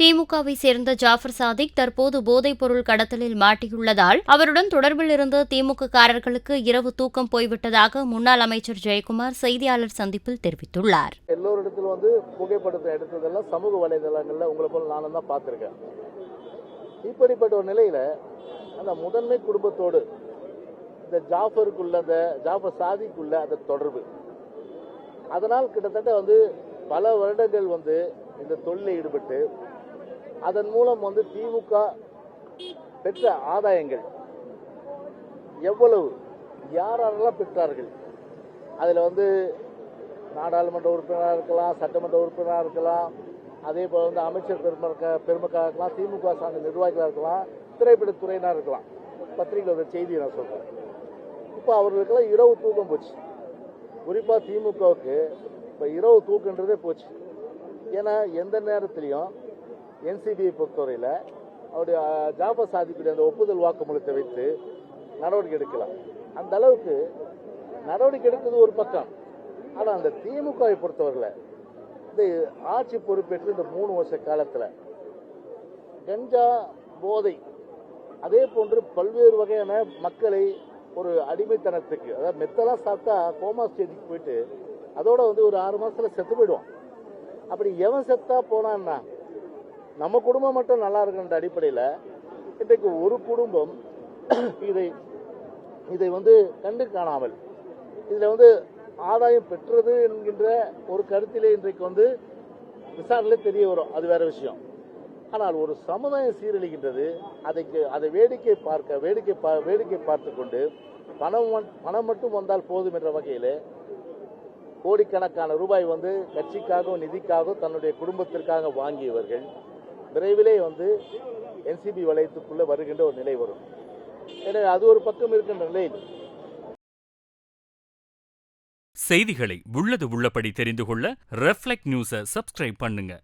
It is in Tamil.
திமுகவை சேர்ந்த ஜாஃபர் சாதிக் தற்போது போதைப் பொருள் கடத்தலில் மாட்டியுள்ளதால் அவருடன் தொடர்பில் இருந்த திமுககாரர்களுக்கு இரவு தூக்கம் போய்விட்டதாக முன்னாள் அமைச்சர் ஜெயக்குமார் செய்தியாளர் சந்திப்பில் தெரிவித்துள்ளார். எல்லோரிடத்தில் புகைப்படத்தை எடுத்ததெல்லாம் சமூக வலைதளங்கள்ல உங்களை போல நானும் தான் பார்த்திருக்கேன். இப்படிப்பட்ட ஒரு நிலையில அந்த முதன்மை குடும்பத்தோடு இந்த ஜாஃபர் சாதிக்குள்ள அந்த தொடர்பு, அதனால் கிட்டத்தட்ட பல வருடங்கள் இந்த தொழிலில் ஈடுபட்டு அதன் மூலம் திமுக பெற்ற ஆதாயங்கள் எவ்வளவு, யாரெல்லாம் பெற்றார்கள், அதில் நாடாளுமன்ற உறுப்பினராக இருக்கலாம், சட்டமன்ற உறுப்பினராக இருக்கலாம், அதே போல அமைச்சர் பெருமக்களாக இருக்கலாம், திமுக சார்ந்த நிர்வாகிகளாக இருக்கலாம், திரைப்படத்துறையினராக இருக்கலாம். பத்திரிகையில் செய்தியை நான் சொல்றேன். இப்போ அவர்களுக்கெல்லாம் இரவு தூக்கம் போச்சு. குறிப்பாக திமுகவுக்கு இப்போ இரவு தூக்கன்றதே போச்சு. ஏன்னா எந்த நேரத்திலையும் என்சிபியை பொறுத்தவரையில் அவருடைய ஜாஃபர் சாதிக்குடைய அந்த ஒப்புதல் வாக்குமூலத்தை வைத்து நடவடிக்கை எடுக்கலாம். அந்த அளவுக்கு நடவடிக்கை எடுக்கிறது ஒரு பக்கம். ஆனால் அந்த திமுகவை பொறுத்தவரையில் இந்த ஆட்சி பொறுப்பேற்று இந்த 3 வருஷ காலத்தில் கஞ்சா போதை, அதே போன்று பல்வேறு வகையான மக்களை ஒரு அடிமைத்தனத்துக்கு, அதாவது மெத்தெல்லாம் சாப்பிட்டா கோமா ஸ்டேஜுக்கு போயிட்டு அதோட ஒரு 6 மாசத்துல செத்து போயிடுவான். அப்படி எவன் செத்தா போனான்னா நம்ம குடும்பம் மட்டும் நல்லா இருக்குன்ற அடிப்படையில் இன்றைக்கு ஒரு குடும்பம் இதை கண்டு காணாமல் இதுல ஆதாயம் பெற்றது என்கின்ற ஒரு கருத்திலே இன்றைக்கு விசாரணை தெரிய வரும். அது வேற விஷயம். ஆனால் ஒரு சமுதாயம் சீரழிகின்றது. அதை வேடிக்கை பார்த்து கொண்டு பணம் மட்டும் வந்தால் போதும் என்ற வகையில் கோடிக்கணக்கான ரூபாய் கட்சிக்காகவும் நிதிக்காகவும் தன்னுடைய குடும்பத்திற்காக வாங்கியவர்கள் விரைவிலே என்சிபி வலயத்துக்குள்ள வருகின்ற ஒரு நிலை வரும். எனவே அது ஒரு பக்கம் இருக்கின்ற நிலையில் செய்திகளை உள்ளது உள்ளபடி தெரிந்து கொள்ள ரெஃப்ளெக்ட் நியூஸை சப்ஸ்கிரைப் பண்ணுங்க.